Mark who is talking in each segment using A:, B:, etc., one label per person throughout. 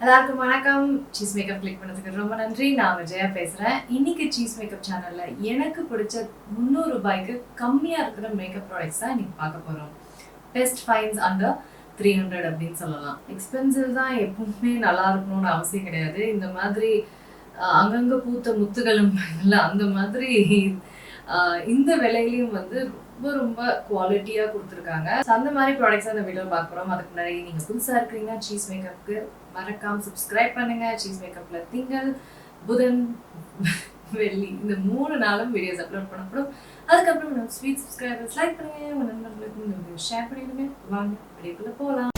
A: எல்லாருக்கும் வணக்கம். Cheese makeup click பண்ணதுக்கு ரொம்ப நன்றி. நான் விஜயா பேசுகிறேன். இன்னைக்கு சீஸ் மேக்கப் சேனலில் எனக்கு பிடிச்ச 300 ரூபாய்க்கு கம்மியாக இருக்கிற மேக்கப் ப்ராடக்ட்ஸ் தான் இன்னைக்கு பார்க்க போகிறோம். பெஸ்ட் ஃபைன்ஸ் அண்டர் 300 அப்படின்னு சொல்லலாம். எக்ஸ்பென்சிவ் தான் எப்பவுமே நல்லா இருக்கணும்னு அவசியம் கிடையாது. இந்த மாதிரி அங்கங்கே பூத்த முத்துகளும் இல்லை, அந்த மாதிரி இந்த விலையிலையும் வந்து ரொம்ப ரொம்ப குவாலிட்டியாக கொடுத்துருக்காங்க. அந்த மாதிரி ப்ராடக்ட்ஸ் அந்த வீடியோ பார்க்க போகிறோம். அதுக்கு முன்னாடி நீங்கள் புதுசாக இருக்கிறீங்க சீஸ் மேக்கப்புக்கு மறக்காம சப்ஸ்கிரைப் பண்ணுங்க. சீஸ் மேக்கப்ல திங்கள், புதன், வெள்ளி இந்த 3 நாளும் வீடியோஸ் அப்லோட் பண்ணப்படும். அதுக்கப்புறம் நம்ம ஸ்வீட் சப்ஸ்கிரைபர்ஸ் லைக் பண்ணுங்க, உங்க நண்பர்களுக்கு இந்த வீடியோ ஷேர் பண்ணிடுங்க. வாங்க வீடியோக்குள்ள போகலாம்.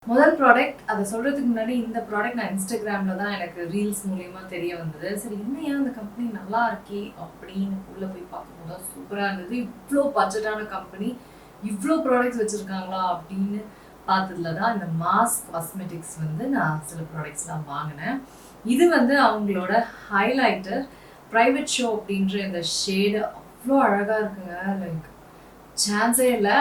A: முதல் ப்ராடக்ட், அதை சொல்கிறதுக்கு முன்னாடி இந்த ப்ராடக்ட் நான் இன்ஸ்டாகிராமில் தான் எனக்கு ரீல்ஸ் மூலியமா தெரிய வந்தது. சரி இன்னும் ஏன் அந்த கம்பெனி நல்லா இருக்கே அப்படின்னு உள்ளே போய் பார்க்கும்போது தான் சூப்பராக இருந்தது. இவ்வளோ பட்ஜெட்டான கம்பெனி, இவ்வளோ ப்ராடக்ட்ஸ் வச்சுருக்காங்களா அப்படின்னு பார்த்ததுல தான் இந்த மாஸ் காஸ்மெட்டிக்ஸ் வந்து நான் சில ப்ராடக்ட்ஸ்லாம் வாங்கினேன். இது வந்து அவங்களோட ஹைலைட்டர் ப்ரைவேட் ஷோ அப்படின்ற இந்த ஷேடு அவ்வளோ அழகாக இருக்குங்க. லைக் சான்ஸே இல்லை.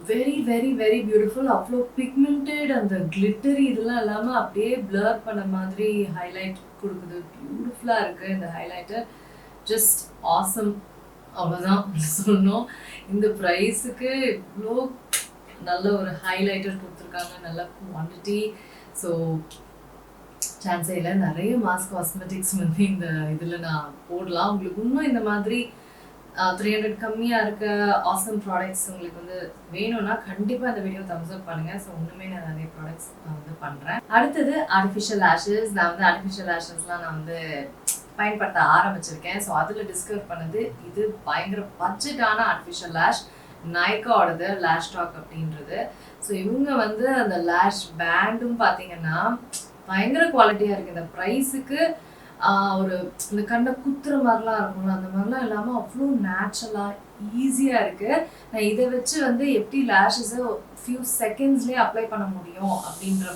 A: Very very very beautiful. அவ்வளோ பிக்மெண்டட், அந்த கிளிட்டரி இதெல்லாம் இல்லாமல் அப்படியே பிளர் பண்ண மாதிரி ஹைலைட் கொடுக்குது. பியூட்டிஃபுல்லாக இருக்குது இந்த ஹைலைட்டர். ஜஸ்ட் ஆசம், அவ்வளோதான் சொல்லணும். இந்த ப்ரைஸுக்கு இவ்வளோ நல்ல ஒரு ஹைலைட்டர் கொடுத்துருக்காங்க, நல்ல குவான்டிட்டி. ஸோ சான்ஸே இல்லை. நிறைய மாஸ் காஸ்மெட்டிக்ஸ் வந்து இந்த இதில் நான் போடலாம். உங்களுக்கு இன்னும் இந்த மாதிரி 300 கம்மியாக இருக்க ஆசம் ப்ராடக்ட்ஸ் உங்களுக்கு வந்து வேணும்னா கண்டிப்பாக இந்த வீடியோ தம்ஸ் அப் பண்ணுங்கள். ஸோ இன்னுமே நான் நிறைய ப்ராடக்ட்ஸ் நான் வந்து பண்ணுறேன். அடுத்தது ஆர்டிஃபிஷியல் லேஷஸ். நான் வந்து ஆர்டிஃபிஷியல் லேஷஸ்லாம் நான் வந்து பயன்படுத்த ஆரம்பிச்சிருக்கேன். ஸோ அதில் டிஸ்கவர் பண்ணது இது பயங்கர பட்ஜெட்டான ஆர்டிஃபிஷியல் லேஷ், நைக்காவோடது லேஷ் டாக் அப்படின்றது. ஸோ இவங்க வந்து அந்த லேஷ் பேண்டும் பார்த்தீங்கன்னா பயங்கர குவாலிட்டியாக இருக்குது. இந்த ப்ரைஸுக்கு ஒரு இந்த கண்ணை குத்துற மாதிரிலாம் இருக்கும்ல, அந்த மாதிரிலாம் இல்லாமல் அவ்வளோ நேச்சுரலாக ஈஸியாக இருக்குது. நான் இதை வச்சு வந்து எப்படி லேஷஸை ஃபியூ செகண்ட்ஸ்லேயே அப்ளை பண்ண முடியும் அப்படின்ற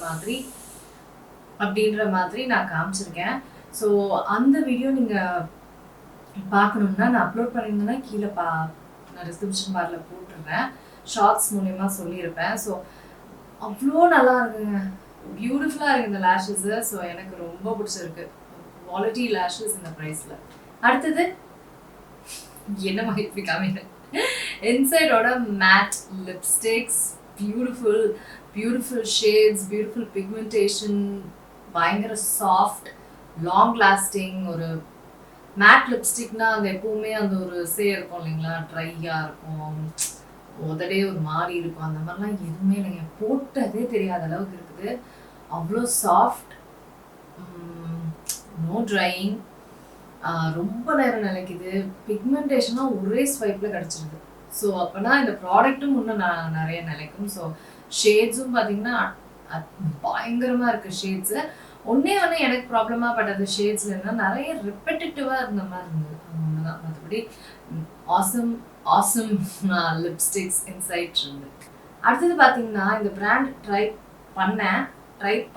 A: மாதிரி நான் காமிச்சிருக்கேன். ஸோ அந்த வீடியோ நீங்கள் பார்க்கணும்னா நான் அப்லோட் பண்ணியிருந்தேன்னா கீழே நான் டிஸ்கிரிப்ஷன் பாரில் போட்டுருவேன். ஷார்ட்ஸ் மூலயமா சொல்லியிருப்பேன். ஸோ அவ்வளோ நல்லா இருக்குங்க, பியூட்டிஃபுல்லாக இருக்குது இந்த லேஷஸு. ஸோ எனக்கு ரொம்ப பிடிச்சிருக்கு. குவாலிட்டி லேஷஸ் இந்த ப்ரைஸில். அடுத்தது என்ன இப்படி காமிங்க, இன்சைடோட matte lipsticks. Beautiful beautiful shades, beautiful pigmentation, பயங்கர சாஃப்ட், லாங் லாஸ்டிங். ஒரு மேட் லிப்ஸ்டிக்னா அந்த எப்பவுமே அந்த ஒரு இருக்கும் இல்லைங்களா, ட்ரையாக இருக்கும், உதடே ஒரு மாதிரி இருக்கும். அந்த மாதிரிலாம் எதுவுமே இல்லைங்க, போட்டதே தெரியாத அளவுக்கு இருக்குது. அவ்வளோ சாஃப்ட், நோ ட்ரையிங், ரொம்ப நேரம் நினைக்குது. பிக்மெண்டேஷனாக ஒரே ஸ்வைப்பில் கிடச்சிருது. ஸோ அப்போனா இந்த ப்ராடக்ட்டும் இன்னும் நிறைய நினைக்கும். ஸோ ஷேட்ஸும் பார்த்தீங்கன்னா பயங்கரமாக இருக்குது ஷேட்ஸு. ஒன்றே எனக்கு ப்ராப்ளமாக பட்டது ஷேட்ஸில் இருந்தால் நிறைய ரிப்பெட்டிட்டிவாக இருந்த மாதிரி இருந்தது. ஒன்று தான், மற்றபடி ஆசம் ஆசம் லிப்ஸ்டிக்ஸ் இன்சைட் இருந்து. அடுத்தது பார்த்தீங்கன்னா இந்த பிராண்ட் ட்ரை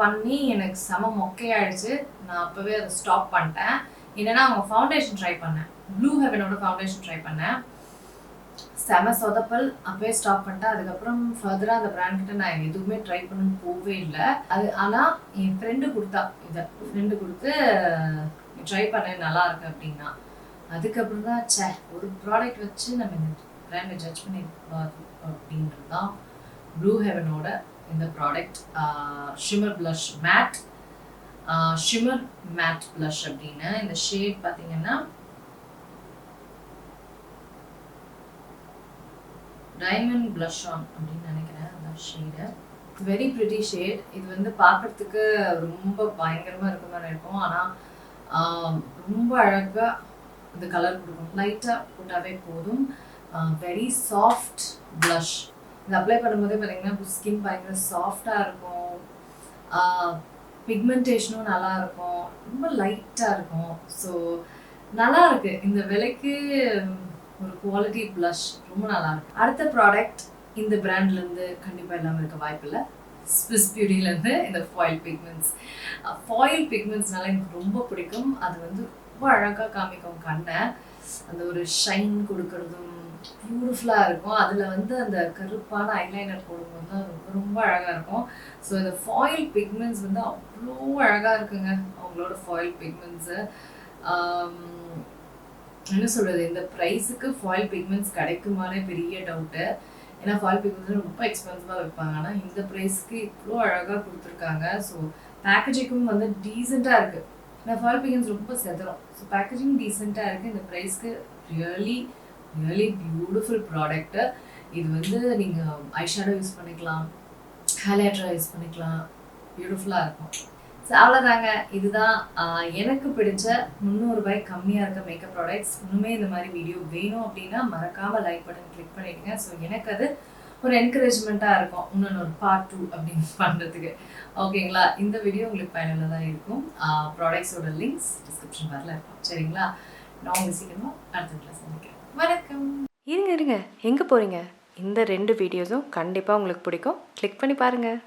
A: பண்ணி எனக்கு செம மொக்கையாயிடுச்சு. நான் அப்போவே அதை ஸ்டாப் பண்ணிட்டேன். என்னன்னா அவங்க ஃபவுண்டேஷன் ட்ரை பண்ணேன், ப்ளூ ஹெவனோட ஃபவுண்டேஷன் ட்ரை பண்ணேன். செம சொதப்பல், அப்போவே ஸ்டாப் பண்ணிட்டேன். அதுக்கப்புறம் ஃபர்தராக அந்த பிராண்ட்கிட்ட நான் எதுவுமே ட்ரை பண்ணணும்னு போகவே இல்லை. ஆனால் என் ஃப்ரெண்டு கொடுத்து ட்ரை பண்ண நல்லா இருக்கு அப்படின்னா, அதுக்கப்புறம் தான் ஒரு ப்ராடக்ட் வச்சு நம்ம இந்த பிராண்டை ஜட்ஜ் பண்ணிக்கூடாது அப்படின்றது தான் ப்ளூ ஹெவனோட இந்த product. Shimmer blush matte, shimmer matte blush அப்படின்னு இந்த ஷேட் பார்த்தீங்கன்னா டைமண்ட் ப்ளஷ் ஆன் அப்படின்னு நினைக்கிறேன் அந்த ஷேடு. Very pretty shade. இது வந்து பார்க்கறதுக்கு ரொம்ப பயங்கரமாக இருக்க மாதிரி இருக்கும், ஆனால் ரொம்ப அழகாக இந்த கலர் கொடுக்கும். லைட்டாக போட்டாவே போதும். Very soft blush. இது அப்ளை பண்ணும்போதே பார்த்தீங்கன்னா ஸ்கின் பயங்கர சாஃப்டாக இருக்கும், பிக்மெண்டேஷனும் நல்லா இருக்கும், ரொம்ப லைட்டாக இருக்கும். ஸோ நல்லா இருக்கு. இந்த விலைக்கு ஒரு குவாலிட்டி ப்ளஷ் ரொம்ப நல்லா இருக்கு. அடுத்த ப்ராடக்ட் இந்த பிராண்ட்லேருந்து கண்டிப்பாக இல்லாமல் இருக்க வாய்ப்பில்லை. ஸ்விஸ் பியூட்டிலேருந்து இந்த ஃபாயில் பிக்மெண்ட்ஸ். ஃபாயில் பிக்மெண்ட்ஸ்னால எனக்கு ரொம்ப பிடிக்கும். அது வந்து ரொம்ப அழகாக காமிக்கும் கண்ணை. அந்த ஒரு ஷைன் கொடுக்கறதும் பியூட்டிஃபுல்லாக இருக்கும். அதில் வந்து அந்த கருப்பான ஐலைனர் போடும்போது தான் ரொம்ப ரொம்ப அழகாக இருக்கும். ஸோ இந்த ஃபாயில் பிக்மெண்ட்ஸ் வந்து அவ்வளோ அழகாக இருக்குங்க. அவங்களோட ஃபாயில் பிக்மெண்ட்ஸு என்ன சொல்கிறது, இந்த ப்ரைஸுக்கு ஃபாயில் பிக்மெண்ட்ஸ் கிடைக்குமானே பெரிய டவுட்டு. ஏன்னா ஃபாயில் பிக்மெண்ட்ஸ் ரொம்ப எக்ஸ்பென்சிவாக வைப்பாங்க. ஆனால் இந்த ப்ரைஸ்க்கு இவ்வளோ அழகாக கொடுத்துருக்காங்க. ஸோ பேக்கேஜிங்கும் வந்து டீசெண்டாக இருக்குது. நான் ஃபாயில் பிக்மெண்ட்ஸ் ரொம்ப செதறும். ஸோ பேக்கேஜிங் டீசெண்டாக இருக்குது. இந்த ப்ரைஸ்க்கு ரியலி ரியலி பியூட்டிஃபுல் ப்ராடக்ட்டு. இது வந்து நீங்கள் ஐஷேடோ யூஸ் பண்ணிக்கலாம், ஹைலைட்டராக யூஸ் பண்ணிக்கலாம், பியூட்டிஃபுல்லாக இருக்கும். ஸோ அவ்வளோதாங்க. இதுதான் எனக்கு பிடிச்ச 300 ரூபாய் கம்மியாக இருக்க மேக்கப் ப்ராடக்ட்ஸ். இன்னுமே இந்த மாதிரி வீடியோ வேணும் அப்படின்னா மறக்காமல் லைக் பட்டன் கிளிக் பண்ணிடுங்க. ஸோ எனக்கு அது ஒரு என்கரேஜ்மெண்ட்டாக இருக்கும் இன்னொன்று ஒரு பார்ட் 2 அப்படின்னு பண்ணுறதுக்கு. ஓகேங்களா? இந்த வீடியோ உங்களுக்கு பயனுள்ளதாக இருக்கும். ப்ராடக்ட்ஸோட லிங்க்ஸ் டிஸ்கிரிப்ஷன் பாரில் இருக்கும். சரிங்களா? நான் உங்கள் சீக்கிரமாக அடுத்த கிளாஸ் சந்திக்கிறேன். வணக்கம்.
B: இருங்க எங்கே போகிறீங்க? இந்த 2 வீடியோஸும் கண்டிப்பாக உங்களுக்கு பிடிக்கும். கிளிக் பண்ணி பாருங்கள்.